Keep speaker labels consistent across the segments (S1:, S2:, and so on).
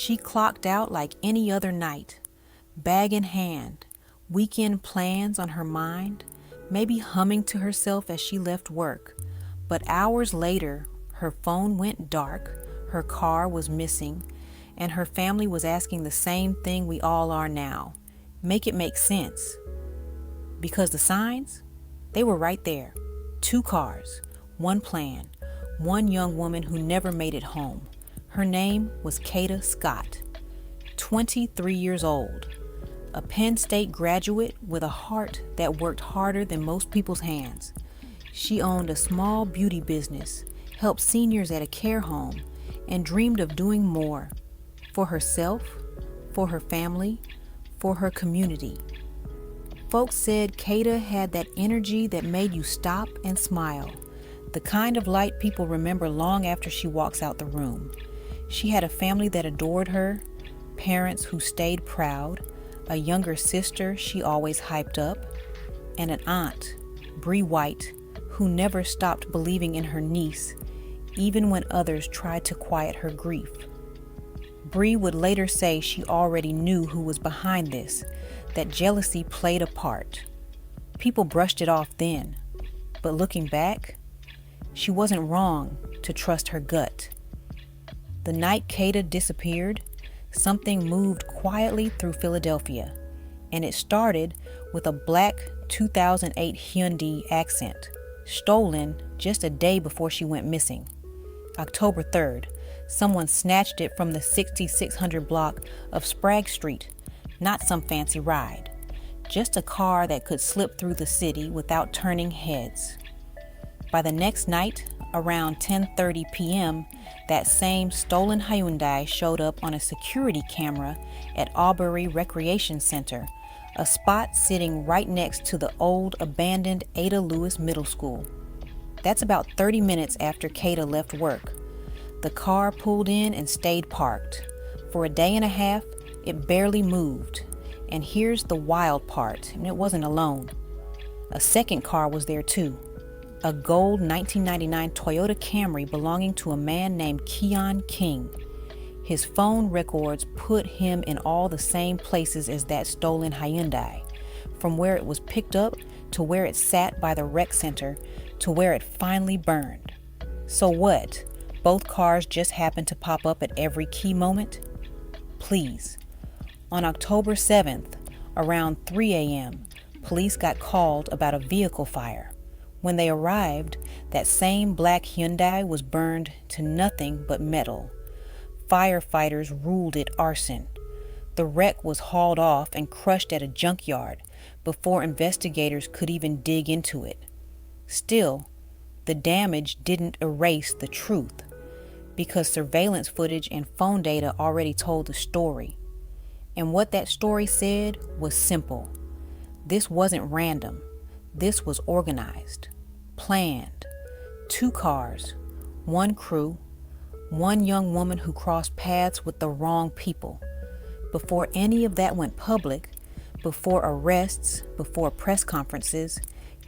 S1: She clocked out like any other night, bag in hand, weekend plans on her mind, maybe humming to herself as she left work. But hours later, her phone went dark, her car was missing, and her family was asking the same thing we all are now. Make it make sense. Because the signs, they were right there. 2 cars, 1 plan, 1 young woman who never made it home. Her name was Kada Scott, 23 years old, a Penn State graduate with a heart that worked harder than most people's hands. She owned a small beauty business, helped seniors at a care home, and dreamed of doing more for herself, for her family, for her community. Folks said Kada had that energy that made you stop and smile, the kind of light people remember long after she walks out the room. She had a family that adored her, parents who stayed proud, a younger sister she always hyped up, and an aunt, Bree White, who never stopped believing in her niece, even when others tried to quiet her grief. Bree would later say she already knew who was behind this, that jealousy played a part. People brushed it off then, but looking back, she wasn't wrong to trust her gut. The night Kada disappeared, something moved quietly through Philadelphia, and it started with a black 2008 Hyundai Accent, stolen just a day before she went missing. October 3rd, someone snatched it from the 6600 block of Sprague Street, not some fancy ride, just a car that could slip through the city without turning heads. By the next night, around 10:30 p.m., that same stolen Hyundai showed up on a security camera at Aubrey Recreation Center, a spot sitting right next to the old abandoned Ada Lewis Middle School. That's about 30 minutes after Kada left work. The car pulled in and stayed parked. For a day and a half, it barely moved. And here's the wild part, and it wasn't alone. A second car was there too. A gold 1999 Toyota Camry belonging to a man named Keon King. His phone records put him in all the same places as that stolen Hyundai, from where it was picked up to where it sat by the rec center to where it finally burned. So what? Both cars just happened to pop up at every key moment? Please. On October 7th, around 3 a.m., police got called about a vehicle fire. When they arrived, that same black Hyundai was burned to nothing but metal. Firefighters ruled it arson. The wreck was hauled off and crushed at a junkyard before investigators could even dig into it. Still, the damage didn't erase the truth, because surveillance footage and phone data already told the story. And what that story said was simple. This wasn't random. This was organized, planned. 2 cars, 1 crew, 1 young woman who crossed paths with the wrong people. Before any of that went public, before arrests, before press conferences,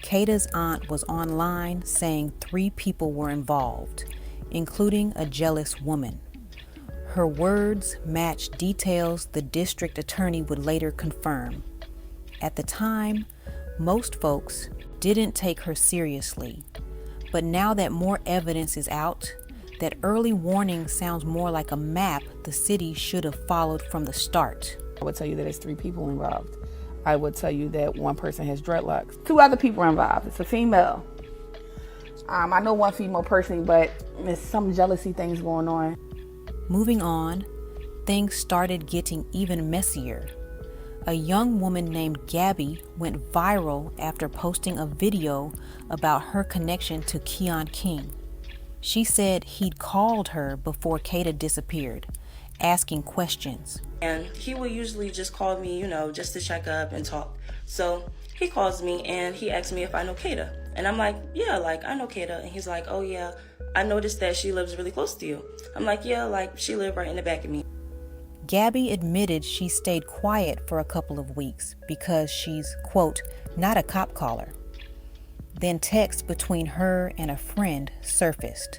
S1: Kada's aunt was online saying 3 people were involved, including a jealous woman. Her words matched details the district attorney would later confirm. At the time, most folks didn't take her seriously, but now that more evidence is out, that early warning sounds more like a map the city should have followed from the start.
S2: I would tell you that there's 3 people involved. I would tell you that 1 person has dreadlocks. 2 other people are involved. It's a female. I know 1 female personally, but there's some jealousy things going on.
S1: Moving on, things started getting even messier. A young woman named Gabby went viral after posting a video about her connection to Keon King. She said he'd called her before Kada disappeared, asking questions.
S3: And he would usually just call me, just to check up and talk. So he calls me and he asks me if I know Kada. And I'm like, yeah, I know Kada. And he's like, oh yeah, I noticed that she lives really close to you. I'm like, yeah, she lived right in the back of me.
S1: Gabby admitted she stayed quiet for a couple of weeks because she's, quote, not a cop caller. Then texts between her and a friend surfaced.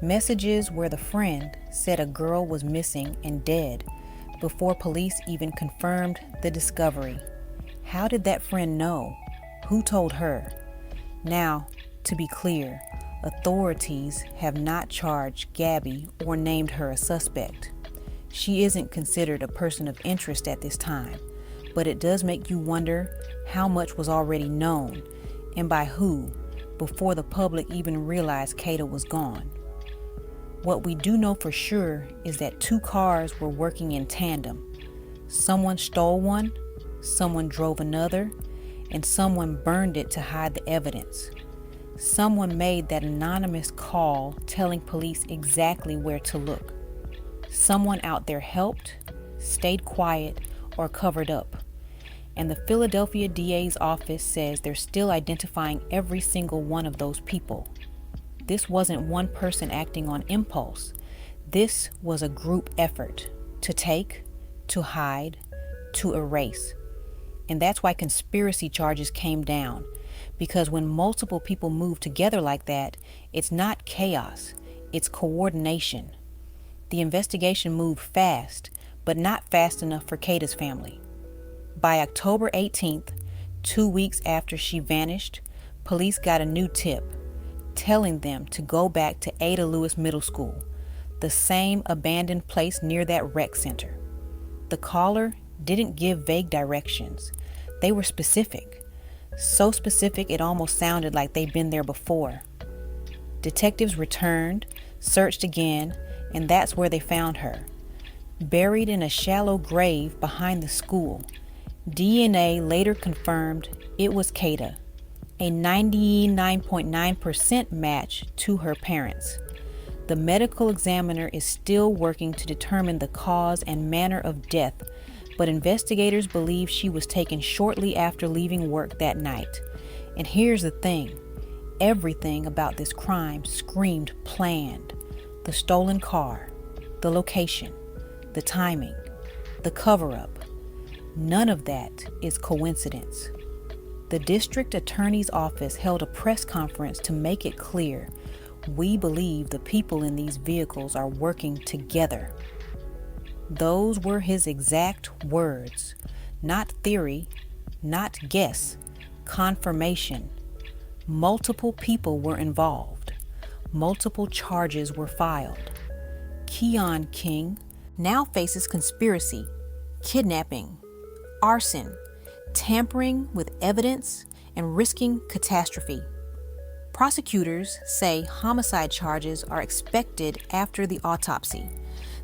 S1: Messages where the friend said a girl was missing and dead before police even confirmed the discovery. How did that friend know? Who told her? Now, to be clear, authorities have not charged Gabby or named her a suspect. She isn't considered a person of interest at this time, but it does make you wonder how much was already known and by who before the public even realized Kada was gone. What we do know for sure is that 2 cars were working in tandem. Someone stole one, someone drove another, and someone burned it to hide the evidence. Someone made that anonymous call telling police exactly where to look. Someone out there helped, stayed quiet, or covered up. And the Philadelphia DA's office says they're still identifying every single one of those people. This wasn't one person acting on impulse. This was a group effort to take, to hide, to erase. And that's why conspiracy charges came down. Because when multiple people move together like that, it's not chaos, it's coordination. The investigation moved fast, but not fast enough for Kada's family. By October 18th, 2 weeks after she vanished, police got a new tip, telling them to go back to Ada Lewis Middle School, the same abandoned place near that rec center. The caller didn't give vague directions. They were specific. So specific it almost sounded like they'd been there before. Detectives returned, searched again, and that's where they found her. Buried in a shallow grave behind the school. DNA later confirmed it was Kada, a 99.9% match to her parents. The medical examiner is still working to determine the cause and manner of death, but investigators believe she was taken shortly after leaving work that night. And here's the thing, everything about this crime screamed planned. The stolen car, the location, the timing, the cover-up. None of that is coincidence. The district attorney's office held a press conference to make it clear, we believe the people in these vehicles are working together. Those were his exact words. Not theory, not guess, confirmation. Multiple people were involved. Multiple charges were filed. Keon King now faces conspiracy, kidnapping, arson, tampering with evidence, and risking catastrophe. Prosecutors say homicide charges are expected after the autopsy.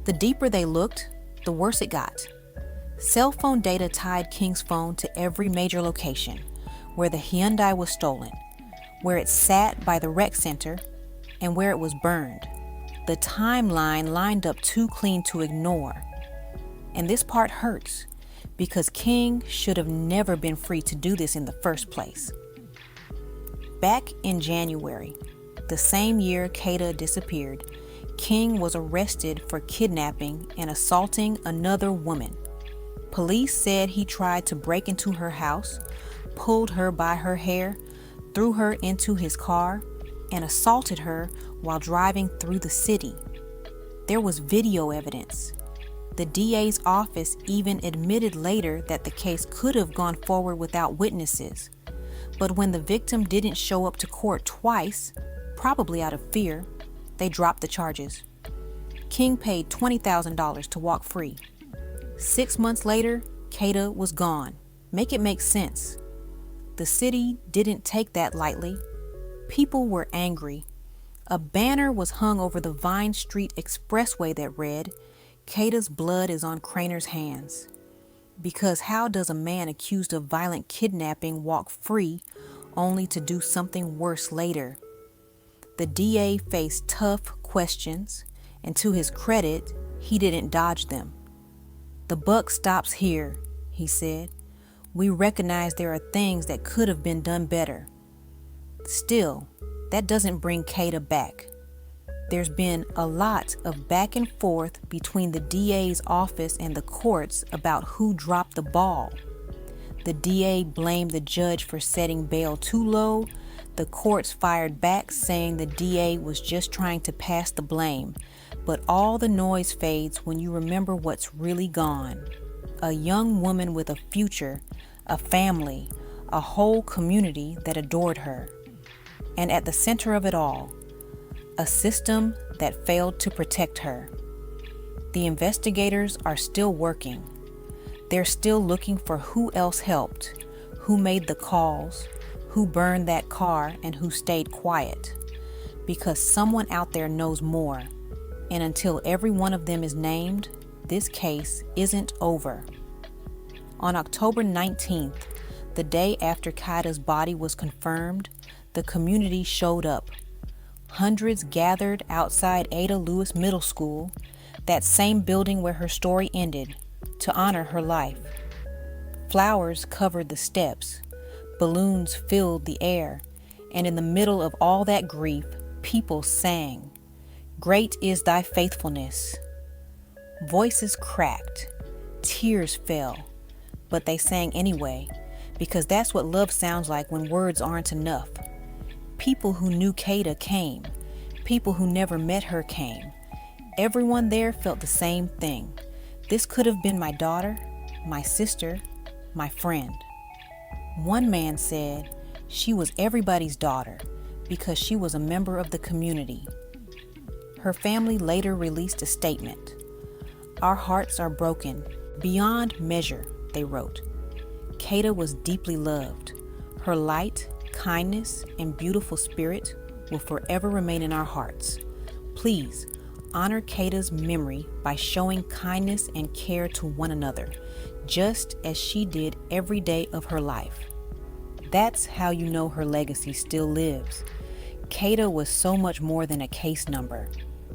S1: The deeper they looked, the worse it got. Cell phone data tied King's phone to every major location, where the Hyundai was stolen, where it sat by the rec center, and where it was burned. The timeline lined up too clean to ignore. And this part hurts, because King should have never been free to do this in the first place. Back in January, the same year Kada disappeared, King was arrested for kidnapping and assaulting another woman. Police said he tried to break into her house, pulled her by her hair, threw her into his car, and assaulted her while driving through the city. There was video evidence. The DA's office even admitted later that the case could have gone forward without witnesses. But when the victim didn't show up to court twice, probably out of fear, they dropped the charges. King paid $20,000 to walk free. 6 months later, Kada was gone. Make it make sense. The city didn't take that lightly. People were angry. A banner was hung over the Vine Street Expressway that read, "Kada's blood is on Craner's hands." Because how does a man accused of violent kidnapping walk free only to do something worse later? The DA faced tough questions, and to his credit, he didn't dodge them. "The buck stops here," he said. "We recognize there are things that could have been done better." Still, that doesn't bring Kada back. There's been a lot of back and forth between the DA's office and the courts about who dropped the ball. The DA blamed the judge for setting bail too low. The courts fired back, saying the DA was just trying to pass the blame, but all the noise fades when you remember what's really gone. A young woman with a future, a family, a whole community that adored her. And at the center of it all, a system that failed to protect her. The investigators are still working. They're still looking for who else helped, who made the calls, who burned that car, and who stayed quiet. Because someone out there knows more. And until every one of them is named, this case isn't over. On October 19th, the day after Kada's body was confirmed, the community showed up. Hundreds gathered outside Ada Lewis Middle School, that same building where her story ended, to honor her life. Flowers covered the steps, balloons filled the air, and in the middle of all that grief, people sang, "Great is thy faithfulness." Voices cracked, tears fell, but they sang anyway, because that's what love sounds like when words aren't enough. People who knew Kada came. People who never met her came. Everyone there felt the same thing. This could have been my daughter, my sister, my friend. One man said she was everybody's daughter because she was a member of the community. Her family later released a statement. "Our hearts are broken beyond measure," they wrote. Kada was deeply loved. Her light, kindness, and beautiful spirit will forever remain in our hearts. Please honor Kada's memory by showing kindness and care to one another, just as she did every day of her life. That's how you know her legacy still lives. Kada was so much more than a case number.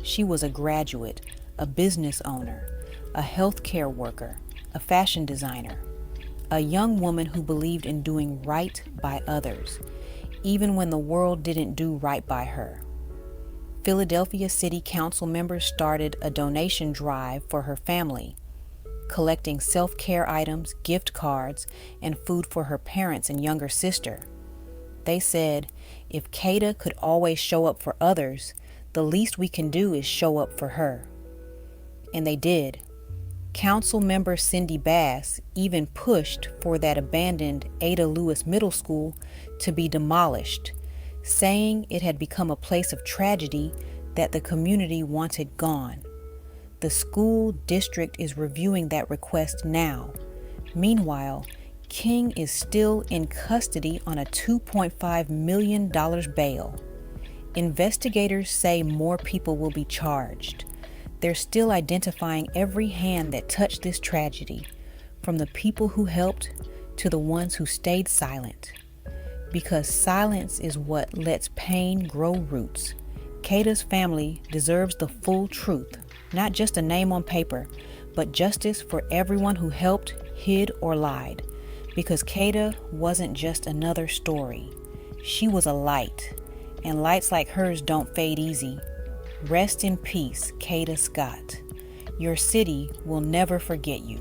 S1: She was a graduate, a business owner, a healthcare worker, a fashion designer, a young woman who believed in doing right by others, even when the world didn't do right by her. Philadelphia City Council members started a donation drive for her family, collecting self-care items, gift cards, and food for her parents and younger sister. They said, if Kada could always show up for others, the least we can do is show up for her. And they did. Council member Cindy Bass even pushed for that abandoned Ada Lewis Middle School to be demolished, saying it had become a place of tragedy that the community wanted gone. The school district is reviewing that request now. Meanwhile, King is still in custody on a $2.5 million bail. Investigators say more people will be charged. They're still identifying every hand that touched this tragedy, from the people who helped to the ones who stayed silent. Because silence is what lets pain grow roots. Kada's family deserves the full truth, not just a name on paper, but justice for everyone who helped, hid, or lied. Because Kada wasn't just another story. She was a light, and lights like hers don't fade easy. Rest in peace, Kada Scott. Your city will never forget you.